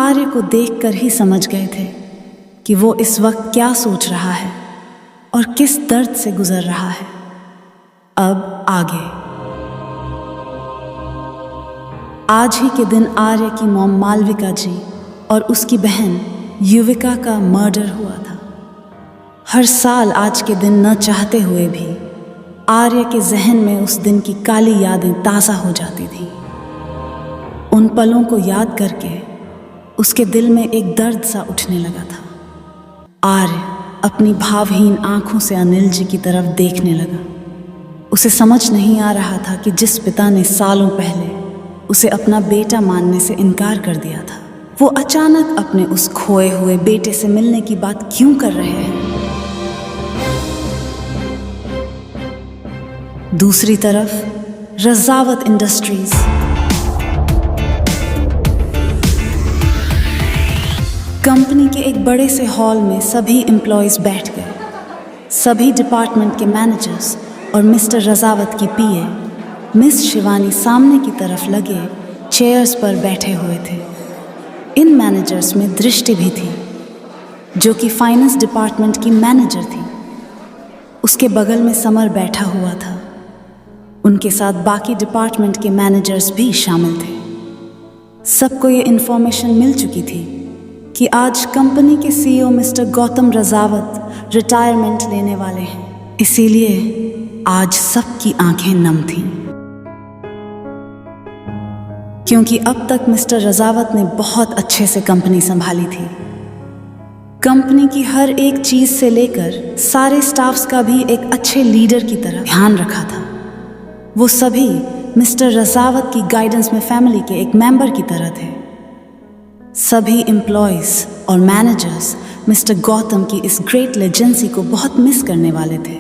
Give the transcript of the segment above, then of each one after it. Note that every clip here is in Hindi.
आर्य को देखकर ही समझ गए थे कि वो इस वक्त क्या सोच रहा है और किस दर्द से गुजर रहा है। अब आगे। आज ही के दिन आर्य की मॉम मालविका जी और उसकी बहन युविका का मर्डर हुआ था। हर साल आज के दिन न चाहते हुए भी आर्य के जहन में उस दिन की काली यादें ताज़ा हो जाती थीं। उन पलों को याद करके उसके दिल में एक दर्द सा उठने लगा था। आर्य अपनी भावहीन आंखों से अनिल जी की तरफ देखने लगा। उसे समझ नहीं आ रहा था कि जिस पिता ने सालों पहले उसे अपना बेटा मानने से इनकार कर दिया था, वो अचानक अपने उस खोए हुए बेटे से मिलने की बात क्यों कर रहे हैं। दूसरी तरफ रज़ावत इंडस्ट्रीज। कंपनी के एक बड़े से हॉल में सभी एम्प्लॉयज बैठ गए। सभी डिपार्टमेंट के मैनेजर्स और मिस्टर रज़ावत की पीए मिस शिवानी सामने की तरफ लगे चेयर्स पर बैठे हुए थे। इन मैनेजर्स में दृष्टि भी थी, जो कि फाइनेंस डिपार्टमेंट की मैनेजर थी। उसके बगल में समर बैठा हुआ था। उनके साथ बाकी डिपार्टमेंट के मैनेजर्स भी शामिल थे। सबको ये इन्फॉर्मेशन मिल चुकी थी कि आज कंपनी के सीईओ मिस्टर गौतम रज़ावत रिटायरमेंट लेने वाले हैं। इसीलिए आज सबकी आंखें नम थीं, क्योंकि अब तक मिस्टर रज़ावत ने बहुत अच्छे से कंपनी संभाली थी। कंपनी की हर एक चीज से लेकर सारे स्टाफ्स का भी एक अच्छे लीडर की तरह ध्यान रखा था। वो सभी मिस्टर रज़ावत की गाइडेंस में फैमिली के एक मेंबर की तरह थे। सभी एम्प्लॉयज और मैनेजर्स मिस्टर गौतम की इस ग्रेट लेजेंसी को बहुत मिस करने वाले थे।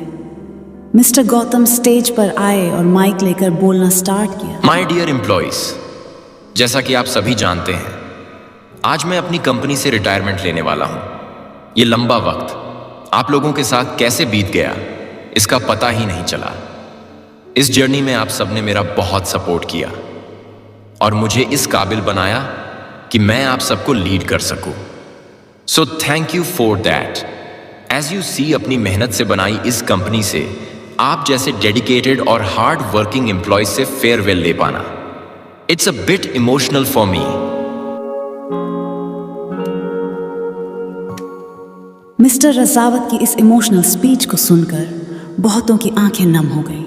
मिस्टर गौतम स्टेज पर आए और माइक लेकर बोलना स्टार्ट किया। माय डियर एम्प्लॉयज, जैसा कि आप सभी जानते हैं, आज मैं अपनी कंपनी से रिटायरमेंट लेने वाला हूं। ये लंबा वक्त आप लोगों के साथ कैसे बीत गया, इसका पता ही नहीं चला। इस जर्नी में आप सबने मेरा बहुत सपोर्ट किया और मुझे इस काबिल बनाया कि मैं आप सबको लीड कर सकूं। So thank you for that. As you see, अपनी मेहनत से बनाई इस कंपनी से आप जैसे डेडिकेटेड और हार्ड वर्किंग एम्प्लॉयज से फेयरवेल ले पाना, it's a bit emotional for me. Mister Razawat की इस इमोशनल स्पीच को सुनकर बहुतों की आंखें नम हो गईं,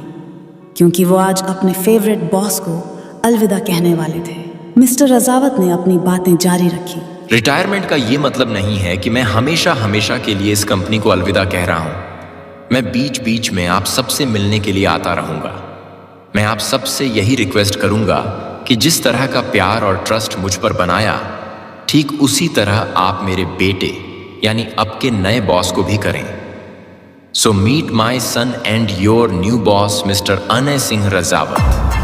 क्योंकि वो आज अपने फेवरेट बॉस को अलविदा कहने वाले थे। मिस्टर रज़ावत ने अपनी बातें जारी रखी। रिटायरमेंट का ये मतलब नहीं है कि मैं हमेशा हमेशा के लिए इस कंपनी को अलविदा कह रहा हूं। मैं बीच बीच में आप सबसे मिलने के लिए आता रहूंगा। मैं आप सबसे यही रिक्वेस्ट करूंगा कि जिस तरह का प्यार और ट्रस्ट मुझ पर बनाया, ठीक उसी तरह आप मेरे बेटे यानी अब के नए बॉस को भी करें। So meet my son and your new boss mister Anay Singh Razawat.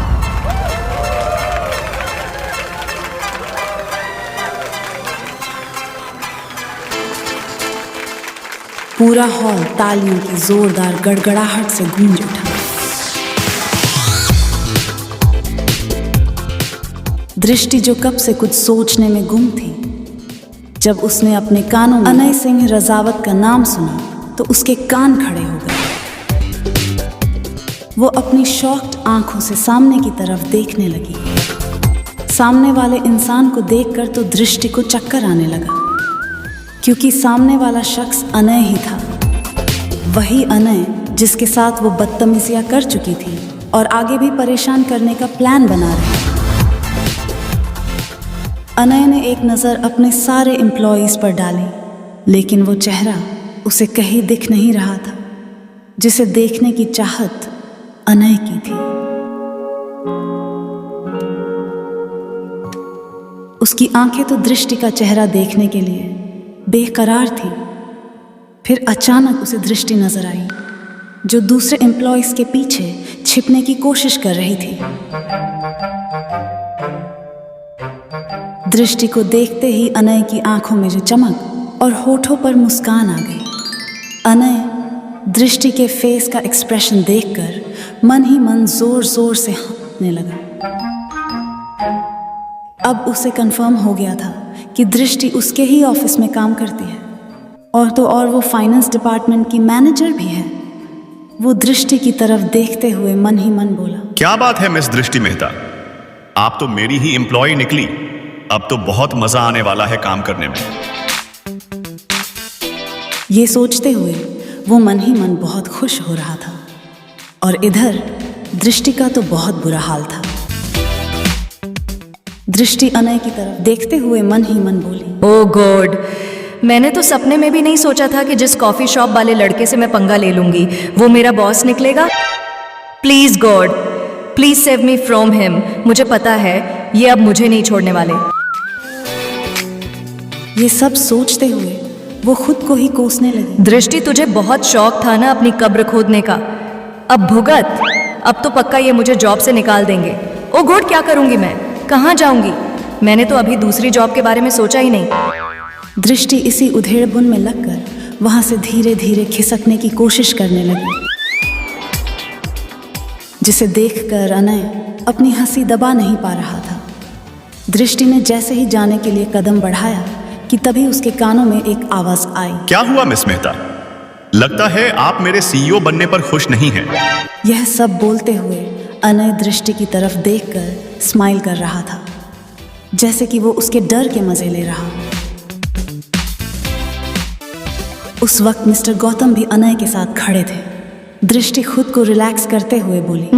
पूरा हॉल तालियों की जोरदार गड़गड़ाहट से गूंज उठा। दृष्टि, जो कब से कुछ सोचने में गुम थी, जब उसने अपने कानों में अनय सिंह रज़ावत का नाम सुना तो उसके कान खड़े हो गए। वो अपनी शॉक्ड आंखों से सामने की तरफ देखने लगी। सामने वाले इंसान को देखकर तो दृष्टि को चक्कर आने लगा, क्योंकि सामने वाला शख्स अनय ही था। वही अनय जिसके साथ वो बदतमीजियां कर चुकी थी और आगे भी परेशान करने का प्लान बना रही। अनय ने एक नज़र अपने सारे एम्प्लॉयज पर डाली, लेकिन वो चेहरा उसे कहीं दिख नहीं रहा था जिसे देखने की चाहत अनय की थी। उसकी आंखें तो दृष्टि का चेहरा देखने के लिए बेकरार थी। फिर अचानक उसे दृष्टि नजर आई, जो दूसरे एम्प्लॉयज के पीछे छिपने की कोशिश कर रही थी। दृष्टि को देखते ही अनय की आंखों में जो चमक और होठों पर मुस्कान आ गई। अनय दृष्टि के फेस का एक्सप्रेशन देखकर मन ही मन जोर जोर से हंसने लगा। अब उसे कंफर्म हो गया था कि दृष्टि उसके ही ऑफिस में काम करती है, और तो और वो फाइनेंस डिपार्टमेंट की मैनेजर भी है। वो दृष्टि की तरफ देखते हुए मन ही मन बोला, क्या बात है मिस दृष्टि मेहता, आप तो मेरी ही एम्प्लॉय निकली। अब तो बहुत मजा आने वाला है काम करने में। ये सोचते हुए वो मन ही मन बहुत खुश हो रहा था, और इधर दृष्टि का तो बहुत बुरा हाल था। दृष्टि अनय की तरफ देखते हुए मन ही मन बोली, ओह गॉड, मैंने तो सपने में भी नहीं सोचा था कि जिस कॉफी शॉप वाले लड़के से मैं पंगा ले लूंगी वो मेरा बॉस निकलेगा। Please God, please save me from him. मुझे पता है ये अब मुझे नहीं छोड़ने वाले। ये सब सोचते हुए वो खुद को ही कोसने लगी। दृष्टि, तुझे बहुत शौक था ना अपनी कब्र खोदने का, अब भुगत। अब तो पक्का ये मुझे जॉब से निकाल देंगे। ओ गॉड, क्या करूंगी मैं, कहाँ जाऊंगी? मैंने तो अभी दूसरी जॉब के बारे में सोचा ही नहीं। दृष्टि इसी उधेड़बुन में लगकर वहां से धीरे धीरे खिसकने की कोशिश करने लगी, जिसे देखकर अनय अपनी हंसी दबा नहीं पा रहा था। दृष्टि ने जैसे ही जाने के लिए कदम बढ़ाया कि तभी उसके कानों में एक आवाज आई, क्या हुआ मिस मेहता, लगता है आप मेरे सीईओ बनने पर खुश नहीं हैं। यह सब बोलते हुए अनय दृष्टि की तरफ देखकर स्माइल कर रहा था, जैसे कि वो उसके डर के मजे ले रहा। उस वक्त मिस्टर गौतम भी अनय के साथ खड़े थे। दृष्टि खुद को रिलैक्स करते हुए बोली,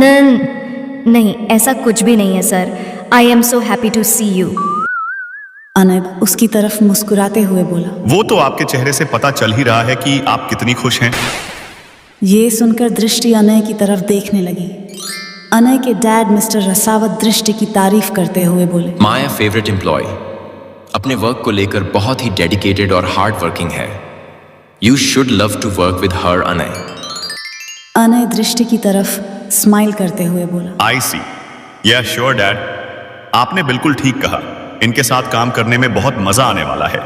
नहीं, ऐसा कुछ भी नहीं है sir. I am so happy to see you. Anay उसकी तरफ मुस्कुराते हुए बोला, वो तो आपके चेहरे से पता चल ही रहा है कि आप कितनी खुश हैं। ये सुनकर दृष्टि अनय की तरफ देखने लगी। अनय के डैड मिस्टर रसावत दृष्टि की तारीफ करते हुए बोले, माया फेवरेट एम्प्लॉय, अपने वर्क को लेकर बहुत ही डेडिकेटेड और हार्ड वर्किंग है। You should love to work with her Anay. Anay Drishti की तरफ स्माइल करते हुए बोला, आई सी, या श्योर डैड, आपने बिल्कुल ठीक कहा। इनके साथ काम करने में बहुत मजा आने वाला है।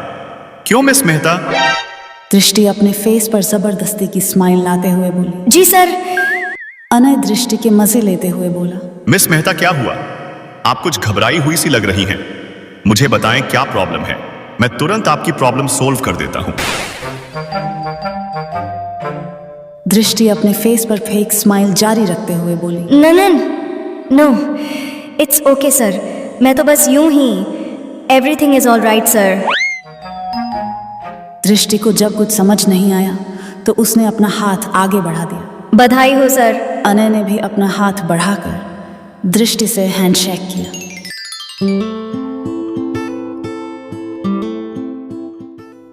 क्यों मिस मेहता? दृष्टि अपने फेस पर जबरदस्ती की स्माइल लाते हुए बोली, जी सर। अनय दृष्टि के मजे लेते हुए बोला, मिस मेहता क्या हुआ? आप कुछ घबराई हुई सी लग रही हैं। मुझे बताएं क्या प्रॉब्लम है, मैं तुरंत आपकी प्रॉब्लम सोल्व कर देता हूं। दृष्टि अपने फेस पर फेक स्माइल जारी रखते हुए बोली, नो, इट्स ओके सर, मैं तो बस यूं ही, everything is all right sir. दृष्टि को जब कुछ समझ नहीं आया तो उसने अपना हाथ आगे बढ़ा दिया। बधाई हो सर। अनय ने भी अपना हाथ बढ़ाकर दृष्टि से हैंडशेक किया।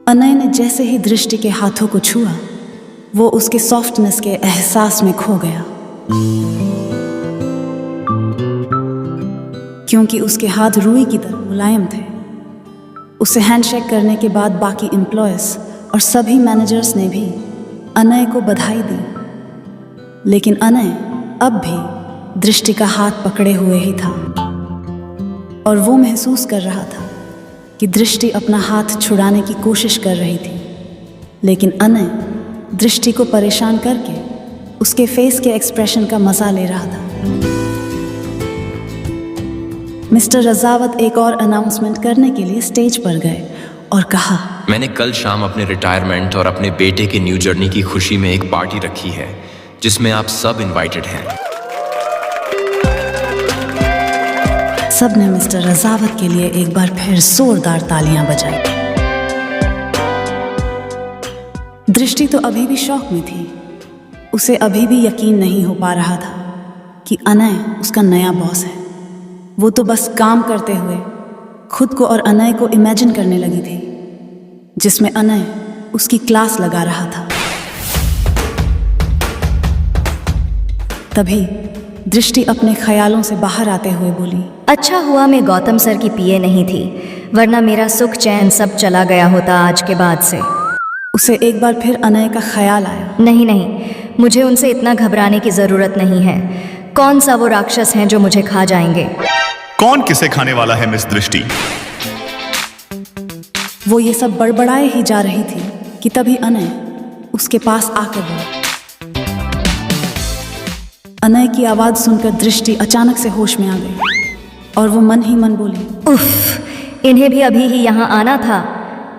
अनय ने जैसे ही दृष्टि के हाथों को छुआ, वो उसके सॉफ्टनेस के एहसास में खो गया, क्योंकि उसके हाथ रुई की तरह मुलायम थे। उसे हैंडशेक करने के बाद बाकी एम्प्लॉयज और सभी मैनेजर्स ने भी अनय को बधाई दी, लेकिन अनय अब भी दृष्टि का हाथ पकड़े हुए ही था, और वो महसूस कर रहा था कि दृष्टि अपना हाथ छुड़ाने की कोशिश कर रही थी, लेकिन अनय दृष्टि को परेशान करके उसके फेस के एक्सप्रेशन का मजा ले रहा था। मिस्टर रजावत एक और अनाउंसमेंट करने के लिए स्टेज पर गए और कहा, मैंने कल शाम अपने रिटायरमेंट और अपने बेटे के न्यू जर्नी की खुशी में एक पार्टी रखी है, जिसमें आप सब इनवाइटेड हैं। सबने मिस्टर रजावत के लिए एक बार फिर जोरदार तालियां बजाई। दृष्टि तो अभी भी शॉक में थी। उसे अभी भी यकीन नहीं हो पा रहा था कि अनय उसका नया बॉस है। वो तो बस काम करते हुए खुद को और अनय को इमेजिन करने लगी थी, जिसमें अनय उसकी क्लास लगा रहा था। तभी दृष्टि अपने ख्यालों से बाहर आते हुए बोली, अच्छा हुआ मैं गौतम सर की पीए नहीं थी, वरना मेरा सुख चैन सब चला गया होता आज के बाद से। उसे एक बार फिर अनय का ख्याल आया। नहीं, मुझे उनसे इतना घबराने की जरूरत नहीं है। कौन सा वो राक्षस हैं जो मुझे खा जाएंगे? कौन किसे खाने वाला है मिस दृष्टि? वो ये सब बड़बड़ाए ही जा रही थी कि तभी अनय उसके पास आकर बोला। अनय की आवाज सुनकर दृष्टि अचानक से होश में आ गई और वो मन ही मन बोली, उफ, इन्हें भी अभी ही यहाँ आना था।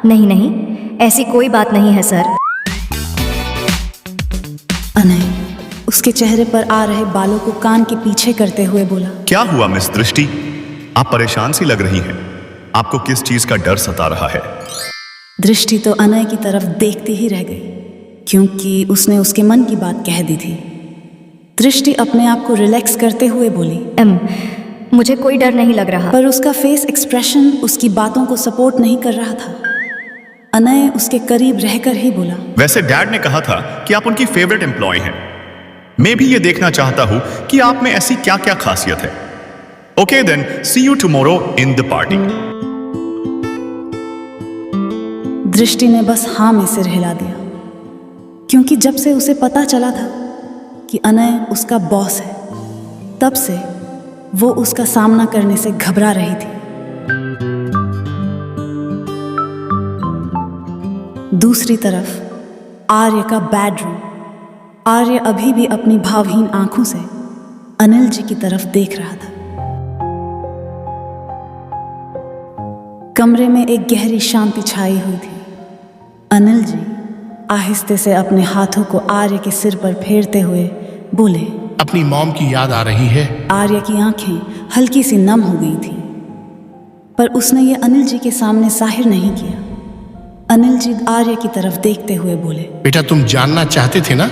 नहीं नहीं, ऐसी कोई बात नहीं है सर। अनय उसके चेहरे पर आ रहे बालों को कान के पीछे करते हुए बोला, क्या हुआ मिस दृष्टि? आप परेशान सी लग रही हैं। आपको किस चीज का डर सता रहा है? दृष्टि तो अनय की तरफ देखती ही रह गई, क्योंकि उसने उसके मन की बात कह दी थी। दृष्टि अपने आप को रिलैक्स करते हुए बोली, मुझे कोई डर नहीं लग रहा। पर उसका फेस एक्सप्रेशन उसकी बातों को सपोर्ट नहीं कर रहा था। अनय उसके करीब रहकर ही बोला, वैसे डैड ने कहा था कि आप उनकी फेवरेट एम्प्लॉय हैं। मैं भी ये देखना चाहता हूं कि आप में ऐसी क्या क्या खासियत है। Okay then, see you tomorrow in the party. Drishti ने बस हाँ में सिर हिला दिया, क्योंकि जब से उसे पता चला था कि अनय उसका बॉस है, तब से वो उसका सामना करने से घबरा रही थी। दूसरी तरफ आर्य का बेडरूम। आर्य अभी भी अपनी भावहीन आंखों से अनिल जी की तरफ देख रहा था। कमरे में एक गहरी शांति छाई हुई थी। अनिल जी आहिस्ते से अपने हाथों को आर्य के सिर पर फेरते हुए बोले, अपनी मॉम की याद आ रही है? आर्य की आंखें हल्की सी नम हो गई थी, पर उसने ये अनिल जी के सामने जाहिर नहीं किया। अनिल जी आर्य की तरफ देखते हुए बोले, बेटा, तुम जानना चाहते थे ना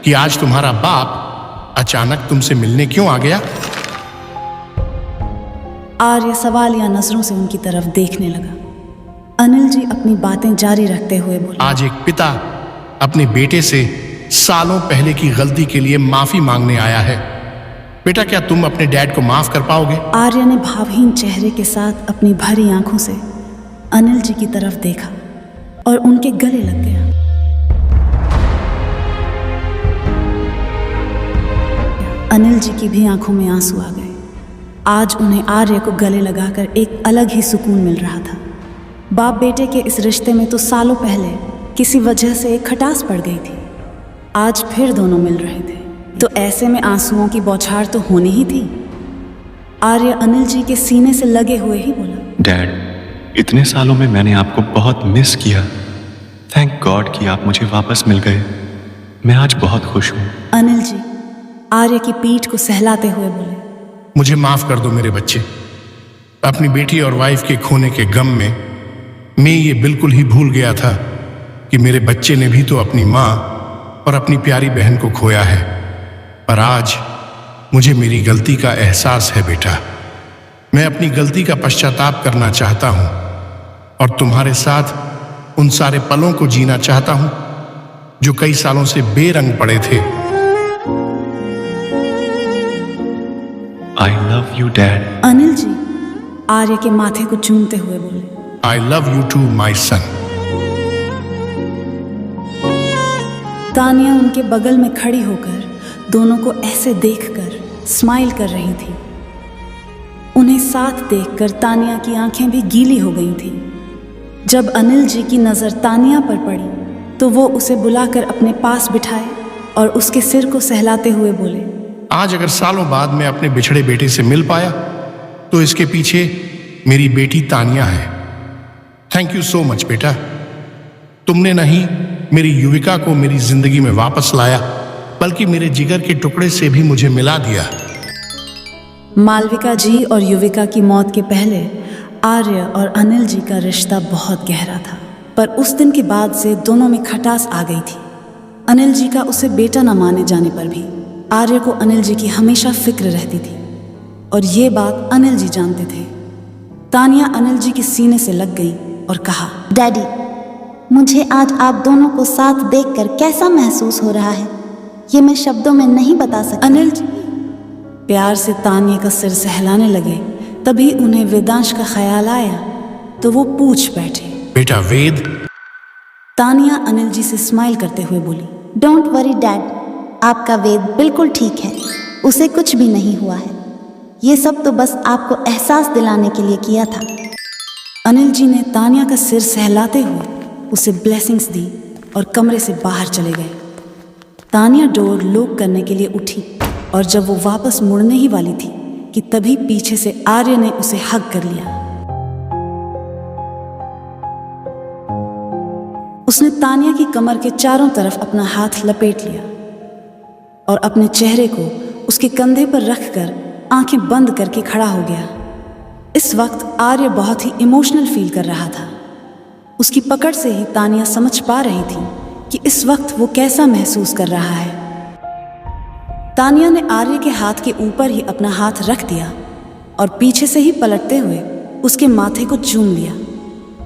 कि आज तुम्हारा बाप अचानक तुमसे मिलने क्यों आ गया? आर्य सवालिया नजरों से उनकी तरफ देखने लगा। अनिल जी अपनी बातें जारी रखते हुए बोले, आज एक पिता अपने बेटे से सालों पहले की गलती के लिए माफी मांगने आया है। बेटा, क्या तुम अपने डैड को माफ कर पाओगे? आर्य ने भावहीन चेहरे के साथ अपनी भरी आंखों से अनिल जी की तरफ देखा और उनके गले लग गया। अनिल जी की भी आंखों में आंसू आ गए। आज उन्हें आर्य को गले लगाकर एक अलग ही सुकून मिल रहा था। बाप बेटे के इस रिश्ते में तो सालों पहले किसी वजह से एक खटास पड़ गई थी। आज फिर दोनों मिल रहे थे, तो ऐसे में आंसुओं की बौछार तो होनी ही थी। आर्य अनिल जी के सीने से लगे हुए ही बोला, डैड, इतने सालों में मैंने आपको बहुत मिस किया। थैंक गॉड कि आप मुझे वापस मिल गए। मैं आज बहुत खुश हूँ। अनिल जी आर्य की पीठ को सहलाते हुए बोले, मुझे माफ कर दो मेरे बच्चे। अपनी बेटी और वाइफ के खोने के गम में मैं ये बिल्कुल ही भूल गया था कि मेरे बच्चे ने भी तो अपनी माँ और अपनी प्यारी बहन को खोया है। पर आज मुझे मेरी गलती का एहसास है बेटा। मैं अपनी गलती का पश्चाताप करना चाहता हूँ और तुम्हारे साथ उन सारे पलों को जीना चाहता हूँ जो कई सालों से बेरंग पड़े थे। I love you dad. Anil ji Arya के माथे को चूमते हुए बोले, I love you too my son. Tania उनके बगल में खड़ी होकर दोनों को ऐसे देखकर स्माइल कर रही थी। उन्हें साथ देखकर तानिया की आंखें भी गीली हो गई थी। जब अनिल जी की नज़र तानिया पर पड़ी तो वो उसे बुलाकर अपने पास बिठाए और उसके सिर को सहलाते हुए बोले, आज अगर सालों बाद मैं अपने बिछड़े बेटे से मिल पाया तो इसके पीछे मेरी बेटी तानिया है। थैंक यू सो मच बेटा। तुमने नहीं मेरी युविका को मेरी जिंदगी में वापस लाया, बल्कि मेरे जिगर के टुकड़े से भी मुझे मिला दिया। मालविका जी और युविका की मौत के पहले आर्य और अनिल जी का रिश्ता बहुत गहरा था, पर उस दिन के बाद से दोनों में खटास आ गई थी। अनिल जी का उसे बेटा न माने जाने पर भी आर्य को अनिल जी की हमेशा फिक्र रहती थी, और ये बात अनिल जी जानते थे। तानिया अनिल जी के सीने से लग गई और कहा, डैडी, मुझे आज आप दोनों को साथ देखकर कैसा महसूस हो रहा है, ये मैं शब्दों में नहीं बता सकती। अनिल जी प्यार से तानिया का सिर सहलाने लगे। तभी उन्हें वेदांश का ख्याल आया तो वो पूछ बैठे, बेटा वेद? तानिया अनिल जी से स्माइल करते हुए बोली, डोंट वरी डैड, आपका वेद बिल्कुल ठीक है, उसे कुछ भी नहीं हुआ है। ये सब तो बस आपको एहसास दिलाने के लिए किया था। अनिल जी ने तानिया का सिर सहलाते हुए उसे ब्लेसिंग्स दी और कमरे से बाहर चले गए। तानिया डोर लॉक करने के लिए उठी और जब वो वापस मुड़ने ही वाली थी कि तभी पीछे से आर्य ने उसे हग कर लिया। उसने तानिया की कमर के चारों तरफ अपना हाथ लपेट लिया और अपने चेहरे को उसके कंधे पर रखकर आंखें बंद करके खड़ा हो गया। इस वक्त आर्य बहुत ही इमोशनल फील कर रहा था। उसकी पकड़ से ही तानिया समझ पा रही थी कि इस वक्त वो कैसा महसूस कर रहा है। तानिया ने आर्य के हाथ के ऊपर ही अपना हाथ रख दिया और पीछे से ही पलटते हुए उसके माथे को चूम लिया।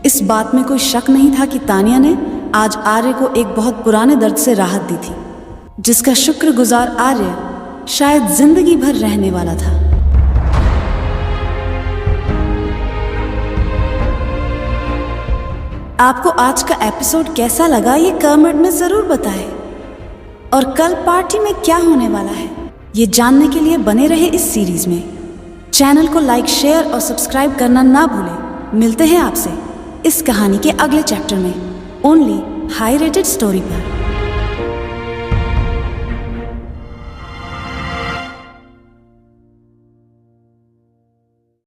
इस बात में कोई शक नहीं था कि तानिया ने आज आर्य को एक बहुत पुराने दर्द से राहत दी थी, जिसका शुक्रगुजार आर्य शायद जिंदगी भर रहने वाला था। आपको आज का एपिसोड कैसा लगा ये कमेंट में जरूर बताएं। और कल पार्टी में क्या होने वाला है ये जानने के लिए बने रहे इस सीरीज में। चैनल को लाइक, शेयर और सब्सक्राइब करना ना भूलें। मिलते हैं आपसे इस कहानी के अगले चैप्टर में ओनली हाई रेटेड स्टोरी पर।